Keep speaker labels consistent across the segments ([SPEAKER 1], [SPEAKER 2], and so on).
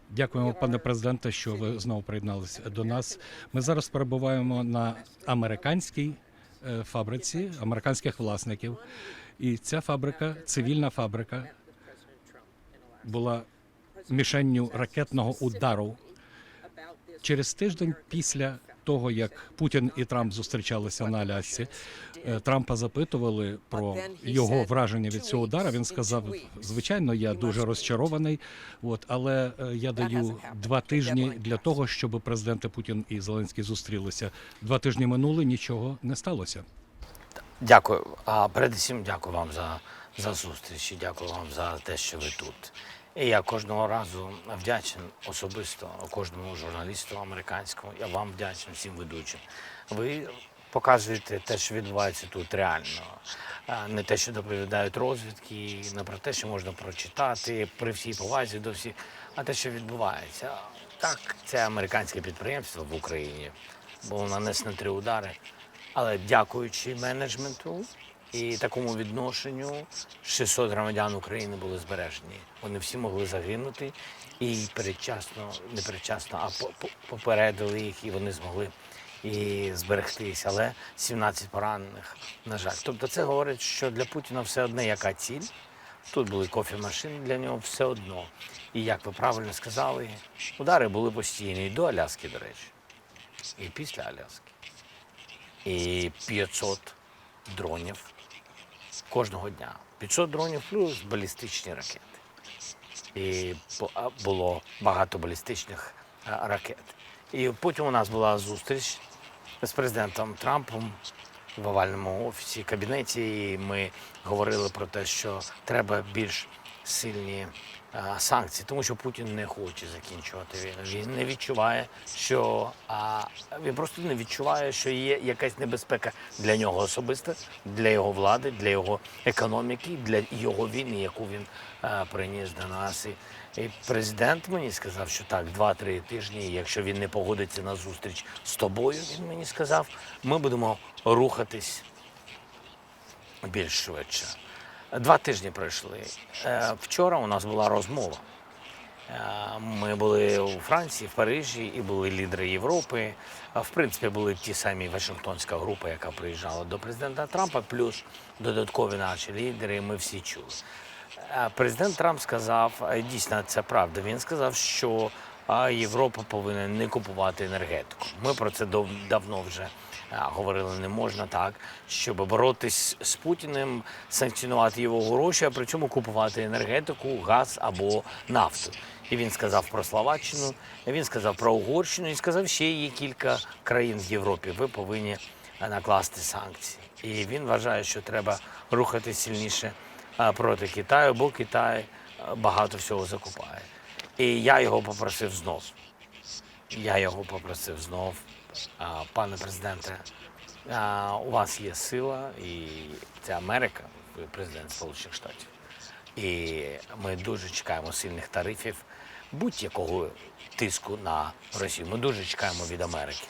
[SPEAKER 1] Дякуємо, пане президенте, що ви знову приєдналися до нас. Ми зараз перебуваємо на американській фабриці, американських власників. І ця фабрика, цивільна фабрика, була мішенню ракетного удару. Через тиждень після того, як Путін і Трамп зустрічалися на Алясці, Трампа запитували про його враження від цього удару. Він сказав, звичайно, я дуже розчарований, але я даю 2 тижні для того, щоб президенти Путін і Зеленський зустрілися. 2 тижні минули, нічого не сталося.
[SPEAKER 2] Дякую. Передусім, дякую вам за зустріч і дякую вам за те, що ви тут. І я кожного разу вдячний особисто кожному журналісту американському. Я вам вдячний, всім ведучим. Ви показуєте те, що відбувається тут реально. Не те, що доповідають розвідки, не про те, що можна прочитати при всій повазі до всіх, а те, що відбувається. Так, це американське підприємство в Україні. Було нанесено 3 удари. Але дякуючи менеджменту і такому відношенню, 600 громадян України були збережені. Вони всі могли загинути і передчасно, не передчасно, а попередили їх, і вони змогли і зберегтися. Але 17 поранених, на жаль. Тобто це говорить, що для Путіна все одне яка ціль. Тут були кофемашини, для нього все одно. І як ви правильно сказали, удари були постійні і до Аляски, до речі, і після Аляски. І 500 дронів кожного дня. 500 дронів плюс балістичні ракети. І було багато балістичних ракет. І потім у нас була зустріч з президентом Трампом в овальному офісі, кабінеті. І ми говорили про те, що треба більш сильні санкції, тому що Путін не хоче закінчувати війну. Він не відчуває, що він просто не відчуває, що є якась небезпека для нього особисто, для його влади, для його економіки, для його війни, яку він приніс до нас. І президент мені сказав, що так, 2-3 тижні, якщо він не погодиться на зустріч з тобою, він мені сказав, ми будемо рухатись більш швидше. 2 тижні пройшли. Вчора у нас була розмова. Ми були у Франції, в Парижі, і були лідери Європи. В принципі, були ті самі Вашингтонська група, яка приїжджала до президента Трампа, плюс додаткові наші лідери, ми всі чули. Президент Трамп сказав, дійсно це правда, він сказав, що Європа повинна не купувати енергетику. Ми про це давно вже говорили, не можна так, щоб боротись з Путіним, санкціонувати його гроші, а при цьому купувати енергетику, газ або нафту. І він сказав про Словаччину, він сказав про Угорщину і сказав, ще є кілька країн в Європі, ви повинні накласти санкції. І він вважає, що треба рухати сильніше проти Китаю, бо Китай багато всього закупає. І я його попросив знов. Пане президенте, у вас є сила, і це Америка, ви президент Сполучених Штатів. І ми дуже чекаємо сильних тарифів, будь-якого тиску на Росію. Ми дуже чекаємо від Америки.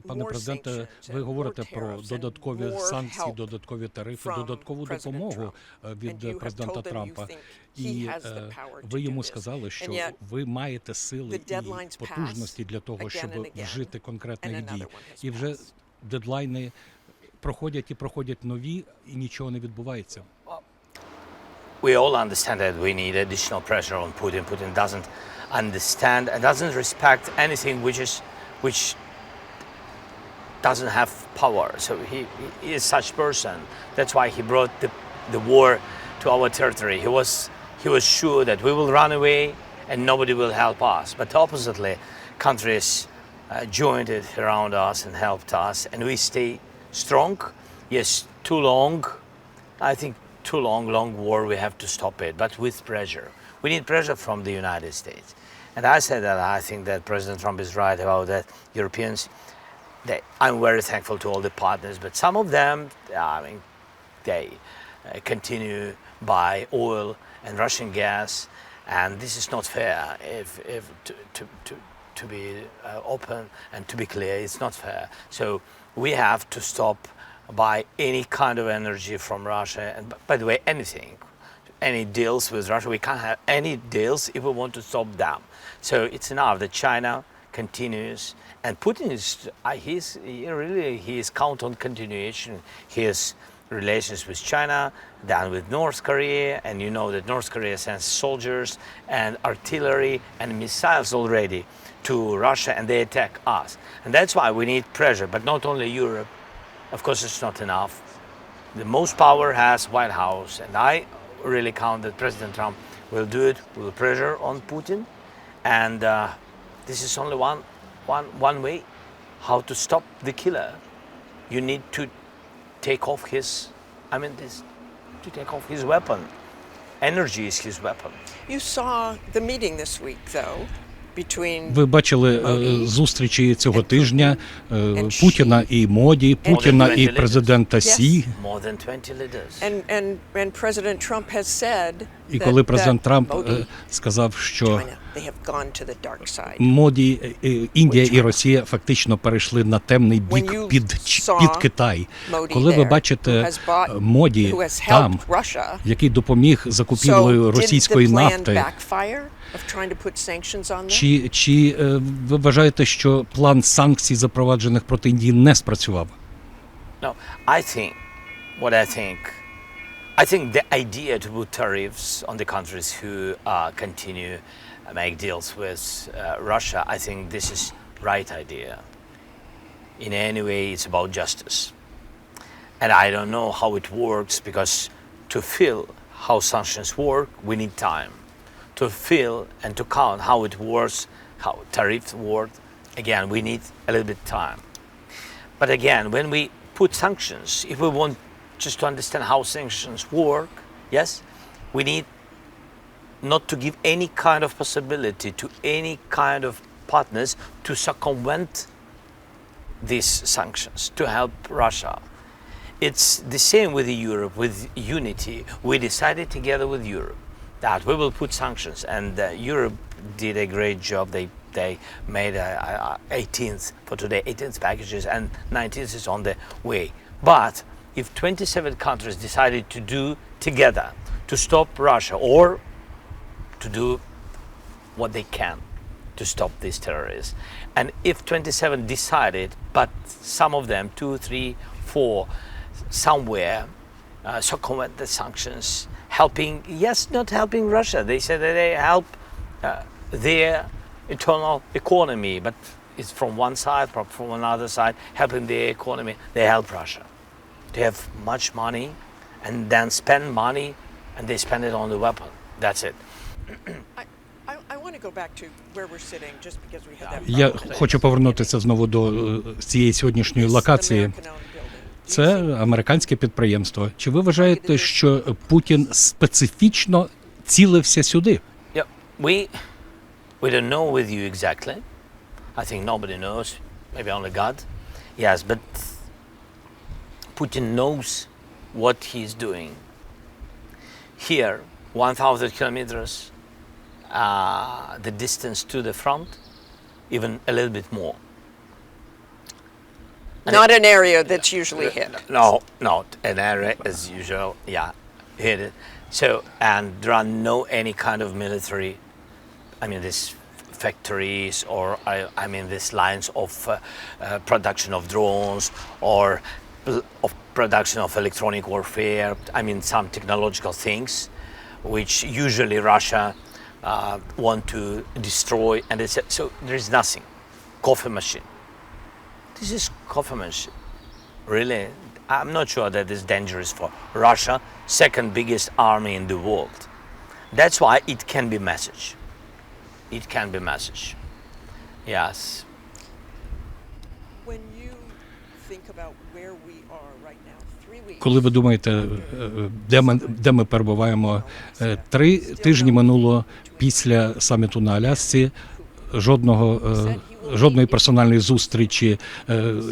[SPEAKER 1] Пане президенте, ви говорите про додаткові санкції, додаткові тарифи, додаткову допомогу від президента Трампа. І ви йому сказали, що ви маєте сили і потужності для того, щоб вжити конкретних дій. І вже дедлайни проходять і проходять нові, і нічого не відбувається.
[SPEAKER 2] We all understand that we need additional pressure on Putin. Putin doesn't understand and doesn't respect anything which doesn't have power. So he is such person. That's why he brought the war to our territory. He was sure that we will run away and nobody will help us. But oppositely, countries joined it around us and helped us, and we stay strong. Yes, too long. I think too long war. We have to stop it, but with pressure. We need pressure from the United States. And I said that I think that President Trump is right about that. Europeans. I'm very thankful to all the partners, but some of them, they continue buy oil and Russian gas, and this is not fair. To be open and to be clear, it's not fair. So we have to stop buy any kind of energy from Russia. And by the way, anything, any deals with Russia, we can't have any deals if we want to stop them. So it's enough that China continues, and Putin is he is count on continuation. His relations with China, then with North Korea, and you know that North Korea sends soldiers and artillery and missiles already to Russia, and they attack us. And that's why we need pressure, but not only Europe. Of course, it's not enough. The most power has White House, and I really count that President Trump will do it with pressure on Putin. And this is only one way how to stop the killer. You need to take off to take off his weapon. Energy is his weapon.
[SPEAKER 3] You saw the meeting this week, though, between
[SPEAKER 1] Ви бачили зустрічі цього тижня Путіна і Моді, Путіна і президента Сі.
[SPEAKER 2] More than 20 leaders.
[SPEAKER 3] and President Trump has said
[SPEAKER 1] І коли президент
[SPEAKER 3] that
[SPEAKER 1] Трамп
[SPEAKER 3] Modi,
[SPEAKER 1] сказав, що
[SPEAKER 3] China, they have gone to the dark side.
[SPEAKER 1] Моді, Індія і Росія фактично перейшли на темний бік під Китай. Коли ви бачите Моді там, який допоміг закупівлею російської нафти, чи ви вважаєте, що план санкцій, запроваджених проти Індії, не спрацював?
[SPEAKER 2] No, I think the idea to put tariffs on the countries who continue make deals with Russia, I think this is right idea. In any way, it's about justice. And I don't know how it works, because to feel how sanctions work, we need time. To feel and to count how it works, how tariffs work, again, we need a little bit time. But again, when we put sanctions, if we want just to understand how sanctions work, yes, we need not to give any kind of possibility to any kind of partners to circumvent these sanctions, to help Russia. It's the same with Europe, with unity. We decided together with Europe that we will put sanctions, and Europe did a great job. They made 18th for today, 18th packages, and 19th is on the way. But if 27 countries decided to do together to stop Russia, or to do what they can to stop these terrorists, and if 27 decided, but some of them, 2, 3, 4, somewhere circumvent the sanctions, helping, yes, not helping Russia. They say that they help their internal economy, but it's from one side, from another side, helping their economy. They help Russia. They have much money, and then spend money, and they spend it on the weapon. That's it.
[SPEAKER 3] I want to go back to where we're sitting, just because we had that.
[SPEAKER 1] Я хочу повернутися знову до цієї сьогоднішньої локації. Це американське підприємство. Чи ви вважаєте, що Путін специфічно цілився сюди?
[SPEAKER 2] Yeah, we don't know with you exactly. I think nobody knows, maybe only God. Yes, but Putin knows what he's doing. Here, 1,000 kilometers, the distance to the front, even a little bit more.
[SPEAKER 3] Not an area that's usually hit.
[SPEAKER 2] No, not an area as usual. Yeah, hit it. So, and there are no any kind of military. I mean, these factories, or I mean, these lines of production of drones, or of production of electronic warfare. I mean, some technological things, which usually Russia want to destroy, and so there is nothing. Coffee machine. This is coffee machine. Really, I'm not sure that it's dangerous for Russia, second biggest army in the world. That's why it can be message. It can be message. Yes.
[SPEAKER 3] When you think about where we are right now, 3 weeks.
[SPEAKER 1] Коли ви думаєте, де ми перебуваємо, 3 тижні минуло після саміту на Алясці, жодної персональної зустрічі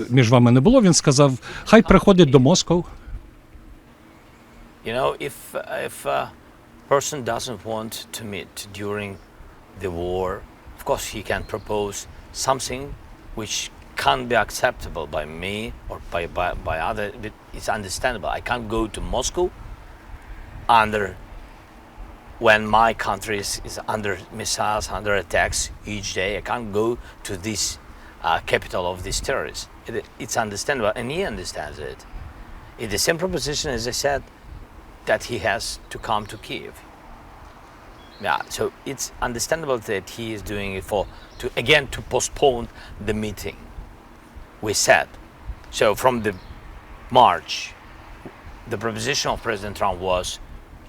[SPEAKER 1] між вами не було. Він сказав, хай приходить до Москви.
[SPEAKER 2] You know, if a person doesn't want to meet during the war, of course he can propose something which can't be acceptable by me or by other. It's understandable. I can't go to Moscow when my country is under missiles, under attacks each day. I can't go to this capital of these terrorists. It's understandable, and he understands it. It's the same proposition, as I said, that he has to come to Kiev. Yeah, so it's understandable that he is doing it to postpone the meeting. We said. So from the March, the proposition of President Trump was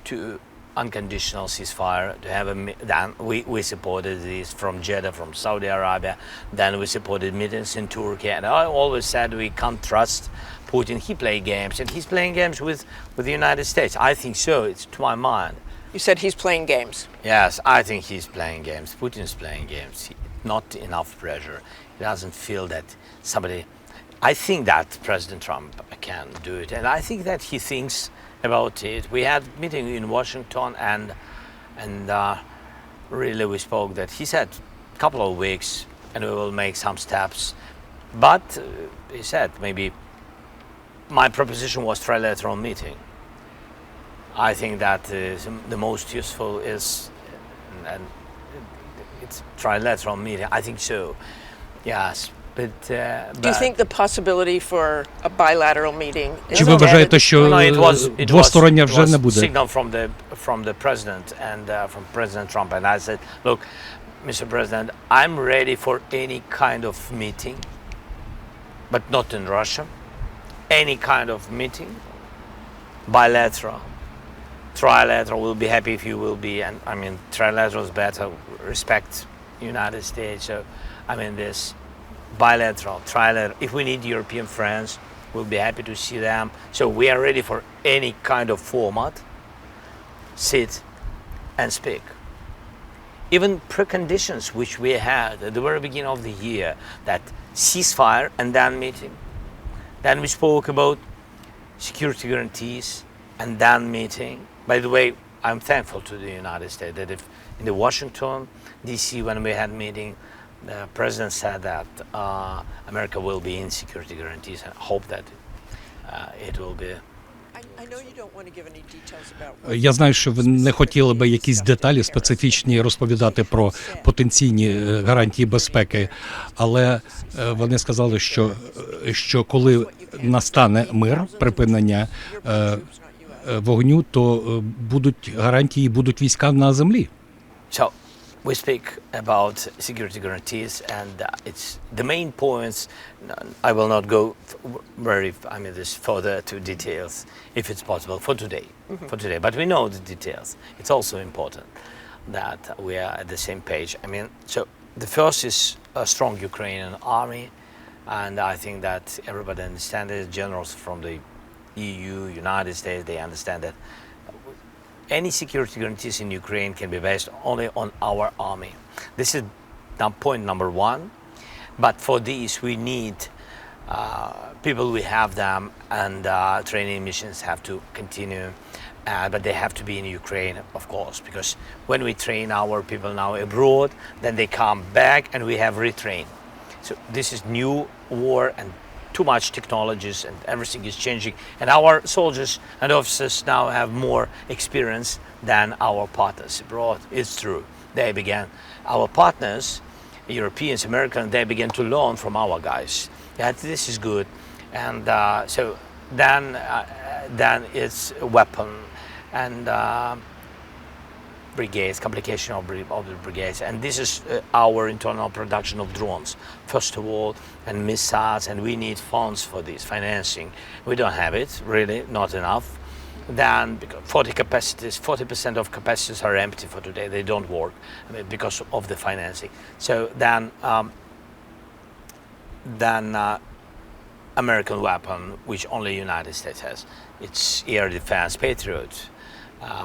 [SPEAKER 2] to unconditional ceasefire, to have then we supported this from Jeddah, from Saudi Arabia, then we supported meetings in Turkey, and I always said we can't trust Putin. He plays games, and he's playing games with the United States. I think so, it's to my mind.
[SPEAKER 3] You said he's playing games.
[SPEAKER 2] Yes, I think he's playing games. Putin's playing games. Not enough pressure. He doesn't feel that somebody... I think that President Trump can do it, and I think that he thinks about it. We had a meeting in Washington, and really we spoke that he said a couple of weeks and we will make some steps. But he said maybe my proposition was trilateral meeting. I think that the most useful is, and it's trilateral meeting. I think so. Yes.
[SPEAKER 3] Do you think the possibility for a bilateral meeting is
[SPEAKER 1] Чи ви вважаєте, що двостороння вже не буде?
[SPEAKER 2] Signal from the president and from President Trump, and I said, look, Mr. President, I'm ready for any kind of meeting, but not in Russia. Any kind of meeting, bilateral, trilateral. We'll be happy if you will be, and I mean trilateral is better. Respect United States. So I mean this. Bilateral, trilateral. If we need European friends, we'll be happy to see them. So we are ready for any kind of format. Sit and speak. Even preconditions which we had at the very beginning of the year, that ceasefire and then meeting. Then we spoke about security guarantees and then meeting. By the way, I'm thankful to the United States that if in the Washington, D.C., when we had meeting, the president said that America will be in security guarantees, and hope that it will be.
[SPEAKER 3] I know you don't want to give any details about.
[SPEAKER 1] Я знаю, що ви не хотіли би якісь деталі специфічні розповідати про потенційні гарантії безпеки, але вони сказали, що коли настане мир, припинення вогню, то будуть гарантії, будуть війська на землі.
[SPEAKER 2] So, we speak about security guarantees, and it's the main points. I will not go further to details, if it's possible, for today. But we know the details. It's also important that we are at the same page. I mean, so the first is a strong Ukrainian army, and I think that everybody understands it. Generals from the EU, United States, they understand that any security guarantees in Ukraine can be based only on our army. This is now point number one. But for this, we need people. We have them, and training missions have to continue. But they have to be in Ukraine, of course, because when we train our people now abroad, then they come back and we have retrained. So this is new war, and too much technologies, and everything is changing, and our soldiers and officers now have more experience than our partners abroad. It's true. Our partners, Europeans, Americans, they began to learn from our guys. Yeah, this is good. And so then it's weapon and brigades, complication of the brigades, and this is our internal production of drones, first of all, and missiles, and we need funds for this financing. We don't have it, really, not enough. Then 40% of capacities are empty for today. They don't work because of the financing. So then American weapon, which only United States has, it's air defense, Patriot.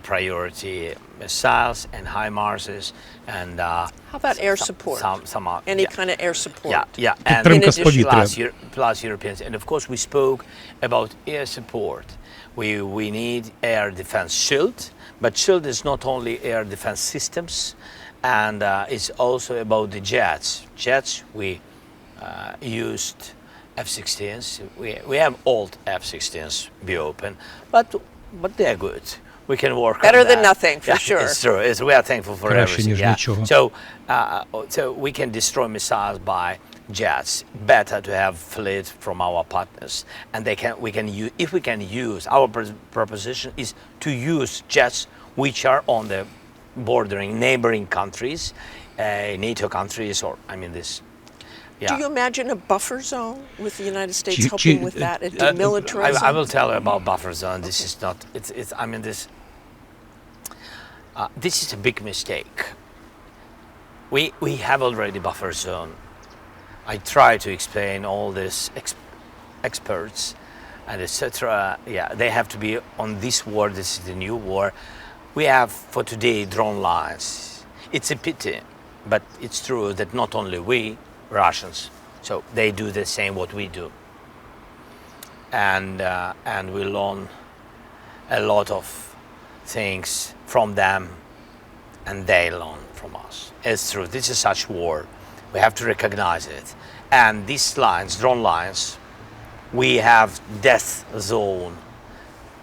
[SPEAKER 2] Priority missiles and HIMARSs, and
[SPEAKER 3] How about air support? Any kind of air support?
[SPEAKER 2] Yeah. And plus Europeans, and of course we spoke about air support. We need air defense shield, but shield is not only air defense systems, and it's also about the jets. Jets, we used F-16s. We have old F-16s be open, but they're good. We can work
[SPEAKER 3] Better
[SPEAKER 2] on
[SPEAKER 3] than
[SPEAKER 2] that.
[SPEAKER 3] nothing, for
[SPEAKER 2] Yeah,
[SPEAKER 3] sure.
[SPEAKER 2] It's true. We are thankful for
[SPEAKER 1] Краще,
[SPEAKER 2] everything.
[SPEAKER 1] ніж
[SPEAKER 2] Yeah.
[SPEAKER 1] нічого.
[SPEAKER 2] So we can destroy missiles by jets. Better to have fleet from our partners, and we can use, if we can use, our proposition is to use jets which are on the bordering neighboring countries, NATO countries, or this.
[SPEAKER 3] Do
[SPEAKER 2] Yeah.
[SPEAKER 3] you imagine a buffer zone with the United States
[SPEAKER 1] Do you-
[SPEAKER 3] helping
[SPEAKER 1] do you-
[SPEAKER 3] with that, a demilitarizing?
[SPEAKER 2] I will tell you about buffer zone. This is not. It's. This is a big mistake. We have already buffer zone. I try to explain all this experts and etc. Yeah, they have to be on this war. This is the new war. We have for today drone lines. It's a pity, but it's true that not only we Russians, so they do the same what we do, and we learn a lot of things from them, and they learn from us. It's true. This is such war. We have to recognize it. And these lines, drone lines, we have death zone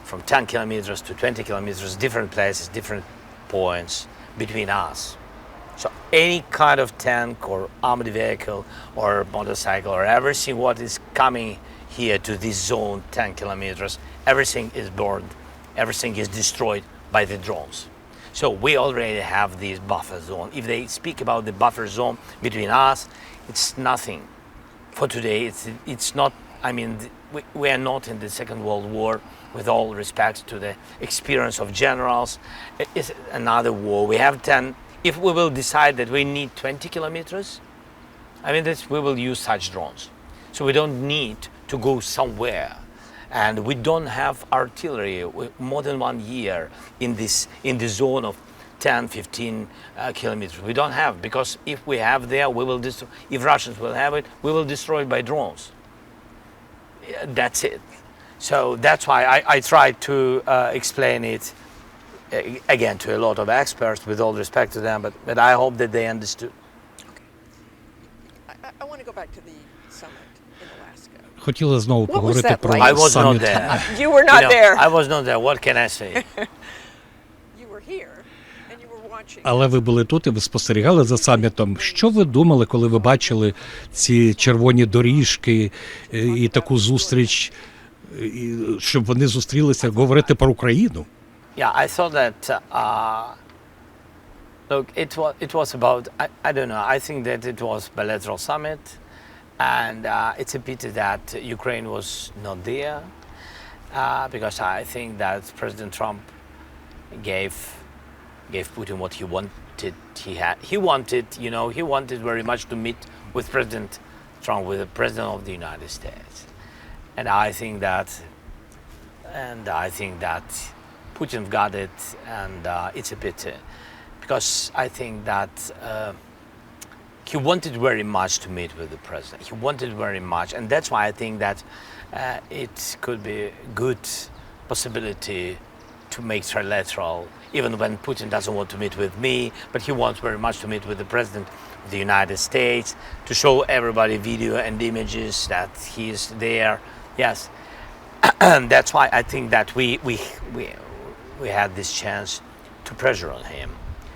[SPEAKER 2] from 10 kilometers to 20 kilometers, different places, different points between us. So any kind of tank or armored vehicle or motorcycle or everything what is coming here to this zone 10 kilometers, everything is burned, everything is destroyed by the drones. So we already have this buffer zone. If they speak about the buffer zone between us, it's nothing. For today, it's not, we are not in the Second World War, with all respect to the experience of generals. It's another war. We have 10. If we will decide that we need 20 kilometers, we will use such drones. So we don't need to go somewhere. And we don't have artillery more than 1 year in the zone of 10, 15 kilometers. We don't have, because if we have there, we will destroy. If Russians will have it, we will destroy it by drones. That's it. So that's why I try to explain it again to a lot of experts, with all respect to them, but I hope that they understood.
[SPEAKER 3] I want to go back to the summit in Alaska.
[SPEAKER 1] Хотіли знову
[SPEAKER 3] What was
[SPEAKER 1] поговорити
[SPEAKER 3] that
[SPEAKER 1] про
[SPEAKER 3] like?
[SPEAKER 2] I was not
[SPEAKER 1] саміт.
[SPEAKER 2] there.
[SPEAKER 3] You were not there.
[SPEAKER 2] I was not there. What can I say?
[SPEAKER 3] You were here, and you were watching.
[SPEAKER 1] Але ви були тут і ви спостерігали за самітом. Що ви думали, коли ви бачили ці червоні доріжки і таку зустріч, щоб вони зустрілися говорити про Україну?
[SPEAKER 2] Yeah, I thought that. Look, it was about. I don't know. I think that it was bilateral summit, and it's a pity that Ukraine was not there, because I think that President Trump gave Putin what he wanted. He wanted very much to meet with President Trump, with the President of the United States, and I think that Putin got it, and it's a pity, because I think that he wanted very much to meet with the president. He wanted very much, and that's why I think that it could be a good possibility to make trilateral, even when Putin doesn't want to meet with me, but he wants very much to meet with the president of the United States, to show everybody video and images that he is there. Yes, and that's why I think that we had this chance to pressure on him.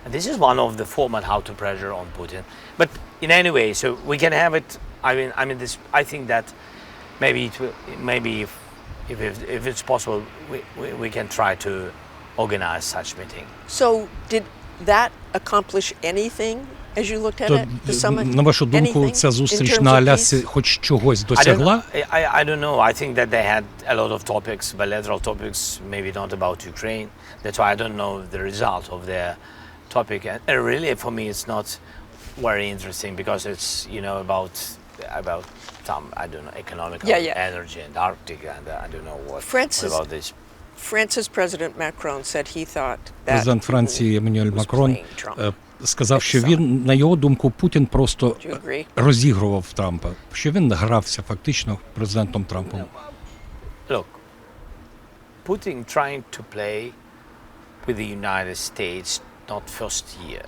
[SPEAKER 2] And this is one of the format how to pressure on Putin. But in any way, so we can have it. I think that maybe if it's possible, we can try to organize such meeting.
[SPEAKER 3] So did that accomplish anything as you looked at
[SPEAKER 1] То,
[SPEAKER 3] it, the summit?
[SPEAKER 1] на вашу думку,
[SPEAKER 3] Anything
[SPEAKER 1] ця
[SPEAKER 3] in
[SPEAKER 1] зустріч
[SPEAKER 3] terms
[SPEAKER 1] на
[SPEAKER 3] of
[SPEAKER 1] Алясці
[SPEAKER 3] peace?
[SPEAKER 1] хоч чогось
[SPEAKER 2] I
[SPEAKER 1] досягла?
[SPEAKER 2] don't know. I think that they had a lot of topics, bilateral topics, maybe not about Ukraine. That's why I don't know the result of their topic. And really, for me, it's not very interesting, because it's about some, I don't know, economical energy and Arctic, and I don't know what about this.
[SPEAKER 3] France's President Macron said he thought that
[SPEAKER 1] Президент Франції Еммануель Макрон сказав, що він, на його думку, Путін просто розігрував Трампа, що він грався фактично президентом Трампом.
[SPEAKER 2] Look, Putin trying to play with the United States not first year.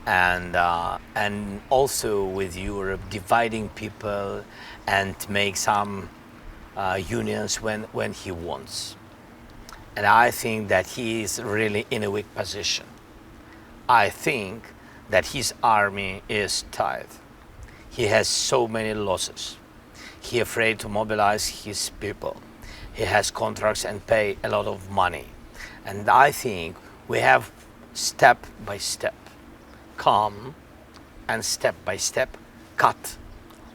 [SPEAKER 2] and also with Europe dividing people and make some unions when he wants. And I think that he is really in a weak position. I think that his army is tired. He has so many losses. He is afraid to mobilize his people. He has contracts and pay a lot of money. And I think we have step by step come and step by step cut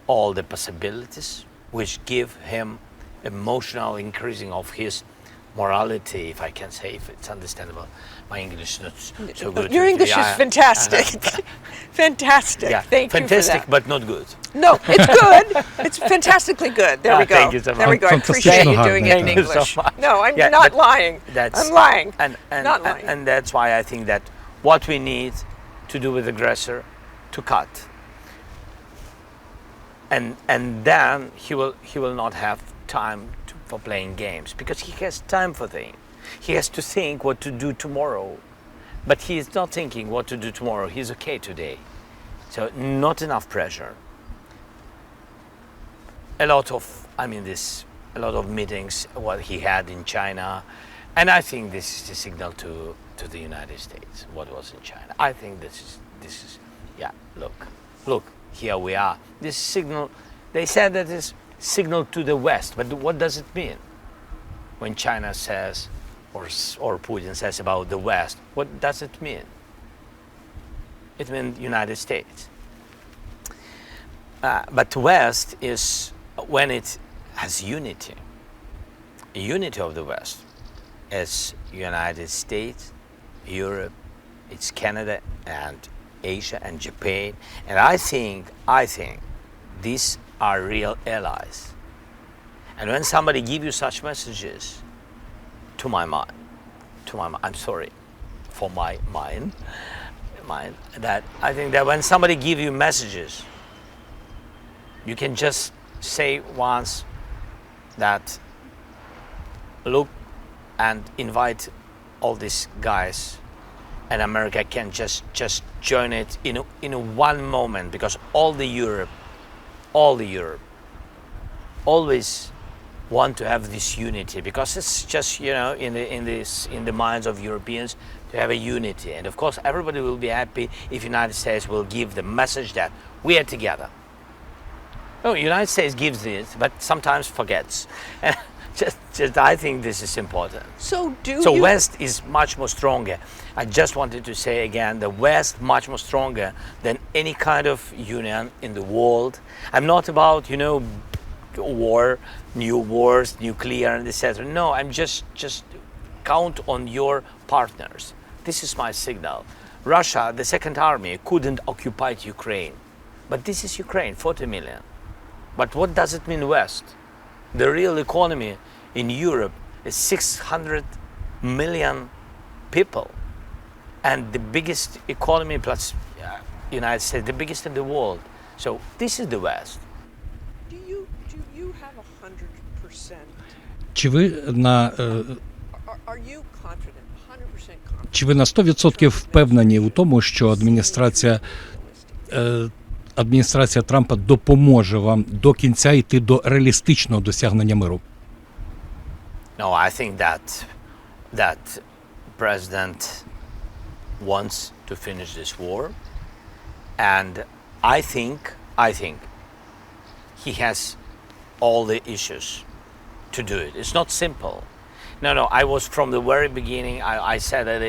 [SPEAKER 2] all the possibilities which give him emotional increasing of his morality, if I can say, if it's understandable. My English is not so good.
[SPEAKER 3] Your English is fantastic. Fantastic.
[SPEAKER 2] Yeah,
[SPEAKER 3] Thank
[SPEAKER 2] fantastic,
[SPEAKER 3] you for that.
[SPEAKER 2] but not good.
[SPEAKER 3] No, it's good. It's fantastically good. There we go.
[SPEAKER 2] Thank you so
[SPEAKER 3] There we
[SPEAKER 2] much.
[SPEAKER 3] go. I appreciate you doing it in
[SPEAKER 2] Thank you so
[SPEAKER 3] English.
[SPEAKER 2] much.
[SPEAKER 3] No, I'm
[SPEAKER 2] Yeah,
[SPEAKER 3] not
[SPEAKER 2] but
[SPEAKER 3] lying.
[SPEAKER 2] That's,
[SPEAKER 3] I'm lying.
[SPEAKER 2] And,
[SPEAKER 3] Not lying.
[SPEAKER 2] and that's why I think that what we need to do with aggressor, to cut. And then he will not have time for playing games, because he has time for things. He has to think what to do tomorrow, but he is not thinking what to do tomorrow. He's okay today, so not enough pressure. A lot of meetings what he had in China, and I think this is a signal to the United States what was in China. I think this is yeah. Look, here we are. This signal. They said that is signal to the West, but what does it mean when China says or Putin says about the West? What does it mean? It means United States. But the West is when it has unity. Unity of the West is United States, Europe, it's Canada and Asia and Japan, and I think these are real allies. And when somebody gives you such messages, to my mind, I'm sorry for my mind, that I think that when somebody gives you messages, you can just say once that look and invite all these guys, and America can just join it in a one moment, because all the Europe always want to have this unity, because it's just in the minds of Europeans to have a unity. And of course everybody will be happy if United States will give the message that we are together. No, United States gives this, but sometimes forgets. And just I think this is important.
[SPEAKER 3] So
[SPEAKER 2] West is much more stronger. I just wanted to say again, the West much more stronger than any kind of union in the world. I'm not about war, new wars, nuclear and etc. No, I'm just count on your partners. This is my signal. Russia, the second army, couldn't occupy Ukraine, but this is Ukraine, 40 million. But what does it mean West? The real economy in Europe is 600 million people, and the biggest economy plus United States, the biggest in the world. So this is the West.
[SPEAKER 3] Do you have 100%?
[SPEAKER 1] Чи ви на
[SPEAKER 3] Are you confident? 100% confident?
[SPEAKER 1] Чи ви на 100% впевнені у тому, що адміністрація Трампа допоможе вам до кінця йти до реалістичного досягнення миру?
[SPEAKER 2] No, I think that president wants to finish this war, and I think he has all the issues to do it. It's not simple. No, I was from the very beginning, I said that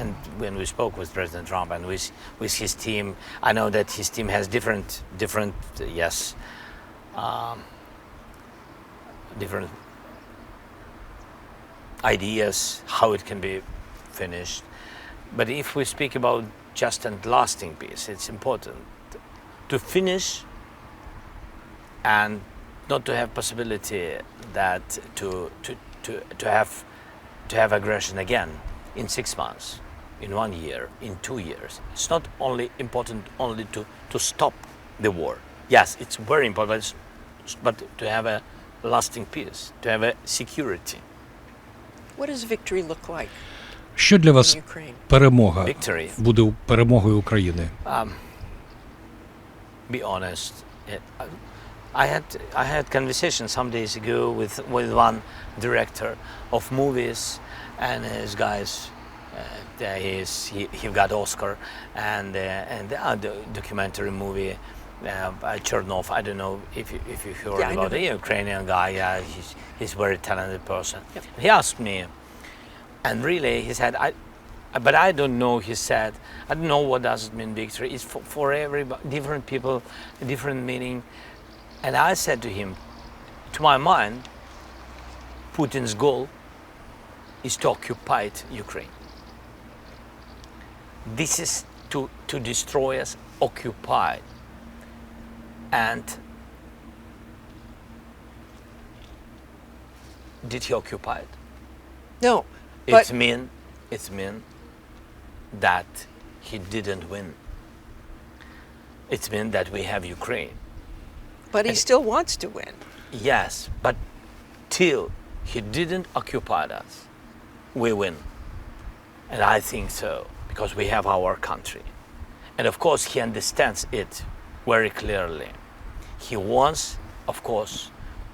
[SPEAKER 2] and when we spoke with President Trump and with his team, I know that his team has different ideas how it can be finished. But if we speak about just and lasting peace, it's important to finish and not to have possibility that to have aggression again in 6 months, in 1 year, in 2 years. It's not only important only to stop the war. Yes, it's very important, but to have a lasting peace, to have a security.
[SPEAKER 3] What does victory look like?
[SPEAKER 1] Що для вас
[SPEAKER 3] Ukraine.
[SPEAKER 1] перемога
[SPEAKER 2] Victory.
[SPEAKER 1] буде перемогою України?
[SPEAKER 2] Be honest. I had conversation some days ago with one director of movies, and his guys, he got Oscar, and the documentary movie. Chernov, I don't know if you heard
[SPEAKER 3] Yeah, I
[SPEAKER 2] about
[SPEAKER 3] know
[SPEAKER 2] the Ukrainian guy. Yeah, he's very talented person.
[SPEAKER 3] Yep.
[SPEAKER 2] He asked me, and really he said, but I don't know. He said, I don't know what does it mean victory. It's for everybody, different people, different meaning. And I said to him, to my mind, Putin's goal is to occupy Ukraine. This is to destroy us, occupy. And did he occupy it?
[SPEAKER 3] No,
[SPEAKER 2] It's
[SPEAKER 3] but
[SPEAKER 2] mean that he didn't win. It's mean that we have Ukraine.
[SPEAKER 3] he still wants to win.
[SPEAKER 2] Yes, but till he didn't occupy us, we win. And I think so, because we have our country. And of course he understands it very clearly. He wants, of course,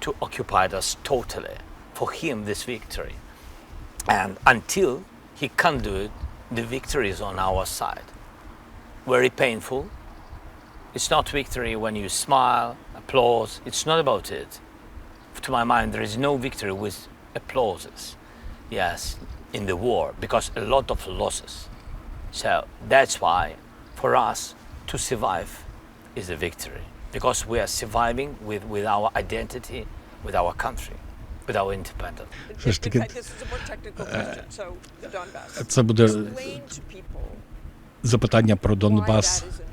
[SPEAKER 2] to occupy us totally. For him, this victory. And until he can't do it, the victory is on our side. Very painful. It's not victory when you smile, applause. It's not about it. To my mind, there is no victory with applauses. Yes, in the war, because a lot of losses. So that's why, for us to survive is a victory. Because we are surviving with our identity, with our country, with our independence.
[SPEAKER 1] Все ж таки,
[SPEAKER 3] This is a more technical question. So the Donbass.
[SPEAKER 1] це буде
[SPEAKER 3] Explain to people
[SPEAKER 1] запитання про
[SPEAKER 3] why
[SPEAKER 1] Донбас.
[SPEAKER 3] that is a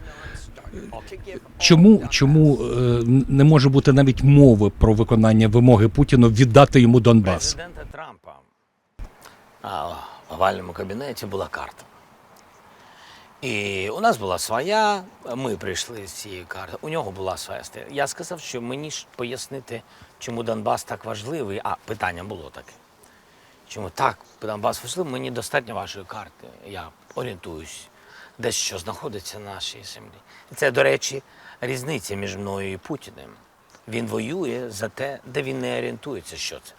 [SPEAKER 3] non-starter. To give all
[SPEAKER 1] Чому не може бути навіть мови про виконання вимоги Путіна віддати йому Донбас?
[SPEAKER 2] Президента Трампа в овальному кабінеті була карта. І у нас була своя, ми прийшли з цією картою, у нього була своя стиль. Я сказав, що мені ж пояснити, чому Донбас так важливий, а питання було таке. Чому так Донбас важливий, мені достатньо вашої карти. Я орієнтуюсь, де що знаходиться на нашій землі. І це, до речі, різниця між мною і Путіним. Він воює за те, де він не орієнтується, що це.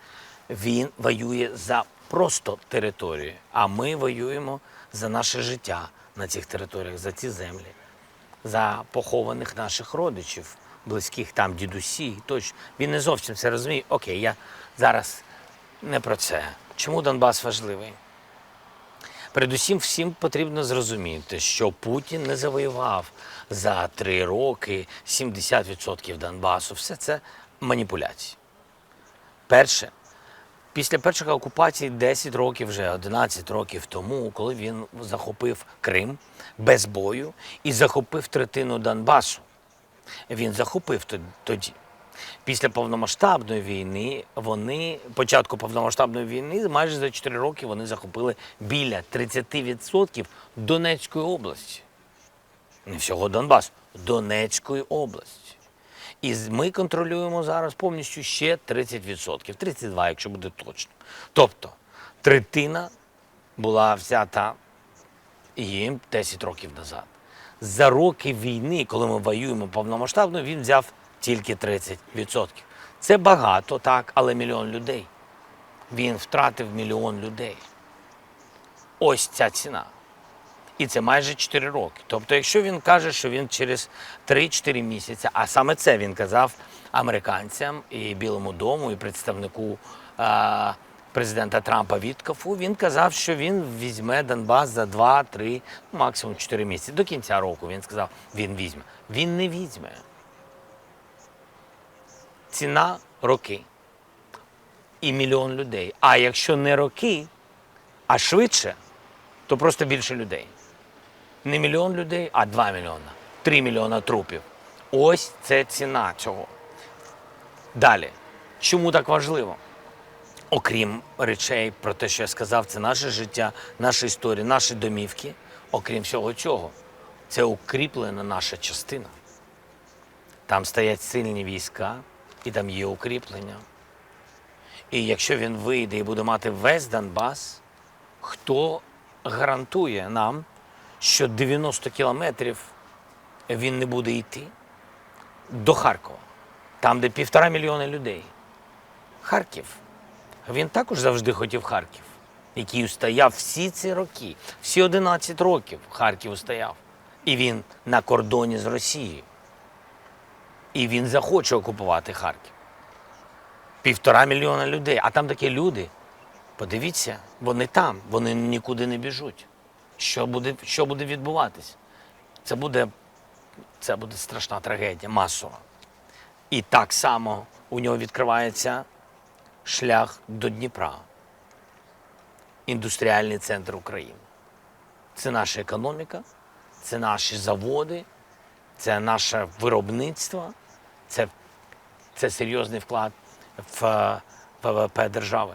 [SPEAKER 2] Він воює за просто територію, а ми воюємо за наше життя на цих територіях, за ці землі, за похованих наших родичів, близьких там, дідусі, точно. Він не зовсім це розуміє. Окей, я зараз не про це. Чому Донбас важливий? Передусім, всім потрібно зрозуміти, що Путін не завоював за 3 роки 70% Донбасу. Все це маніпуляції. Перше, після першої окупації 10 років, вже 11 років тому, коли він захопив Крим без бою і захопив третину Донбасу. Він захопив тоді. Після повномасштабної війни початку повномасштабної війни, майже за 4 роки вони захопили біля 30% Донецької області. Не всього Донбасу, Донецької області. І ми контролюємо зараз повністю ще 30%, 32%, якщо буде точно. Тобто, третина була взята їм 10 років назад. За роки війни, коли ми воюємо повномасштабно, він взяв тільки 30%. Це багато, так, але 1 мільйон людей. Він втратив 1 мільйон людей. Ось ця ціна. І це майже 4 роки. Тобто, якщо він каже, що він через 3-4 місяці, а саме це він казав американцям і Білому дому, і представнику президента Трампа Віткофу, він казав, що він візьме Донбас за 2-3, максимум 4 місяці. До кінця року він сказав, він візьме. Він не візьме. Ціна – роки. І 1 мільйон людей. А якщо не роки, а швидше, то просто більше людей. Не 1 мільйон людей, а 2 мільйона. 3 мільйона трупів. Ось це ціна цього. Далі. Чому так важливо? Окрім речей про те, що я сказав, це наше життя, наша історія, наші домівки. Окрім всього цього, це укріплена наша частина. Там стоять сильні війська, і там є укріплення. І якщо він вийде і буде мати весь Донбас, хто гарантує нам, що 90 кілометрів він не буде йти до Харкова, там, де 1,5 мільйона людей. Харків. Він також завжди хотів Харків, який стояв всі ці роки, всі 11 років Харків стояв. І він на кордоні з Росією. І він захоче окупувати Харків. 1,5 мільйона людей. А там такі люди, подивіться, вони там, вони нікуди не біжуть. Що буде відбуватись? Це буде страшна трагедія, масова. І так само у нього відкривається шлях до Дніпра. Індустріальний центр України. Це наша економіка, це наші заводи, це наше виробництво, це серйозний вклад в ВВП держави.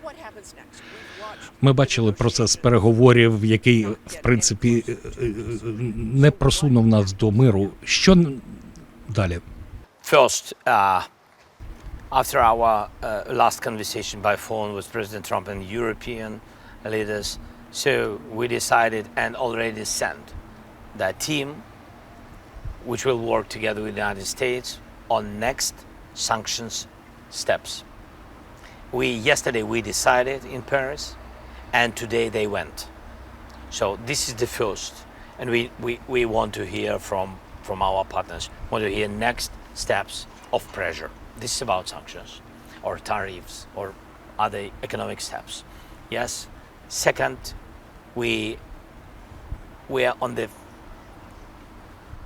[SPEAKER 3] What happens next? We've watched
[SPEAKER 1] Ми бачили процес переговорів, який, в принципі, не просунув нас до миру. Що далі?
[SPEAKER 2] First, after our last conversation by phone with President Trump and European leaders, so we decided and already sent the team which will work together with the United States on next sanctions steps. Yesterday we decided in Paris, and today they went. So this is the first, and we want to hear from our partners, want to hear next steps of pressure. This is about sanctions or tariffs or other economic steps. Yes. Second, we are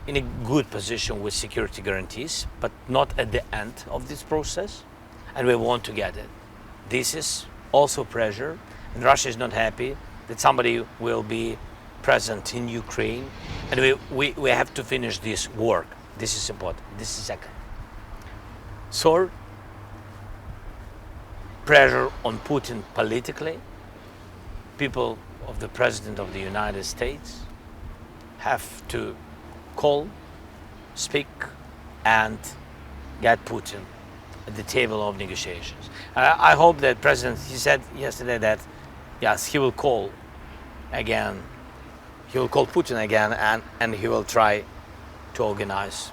[SPEAKER 2] in a good position with security guarantees, but not at the end of this process, and we want to get it. This is also pressure, and Russia is not happy that somebody will be present in Ukraine, and we have to finish this work. This is important. This is second. Third, pressure on Putin politically. People of the President of the United States have to call, speak, and get Putin at the table of negotiations. I hope that President, he said yesterday that, yes, he will call again, he will call Putin again, and he will try to organize.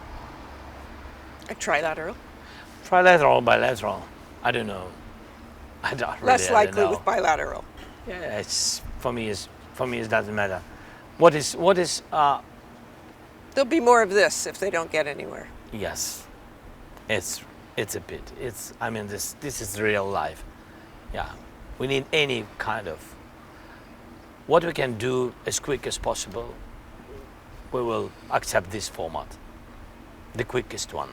[SPEAKER 3] a trilateral.
[SPEAKER 2] Trilateral, bilateral, I don't know. I don't really,
[SPEAKER 3] Less
[SPEAKER 2] I don't
[SPEAKER 3] likely
[SPEAKER 2] know.
[SPEAKER 3] with bilateral.
[SPEAKER 2] Yeah, for me it doesn't matter. What is
[SPEAKER 3] There'll be more of this if they don't get anywhere.
[SPEAKER 2] yes, it's a bit. This is real life. Yeah, we need any kind of what we can do as quick as possible. We will accept this format, the quickest one.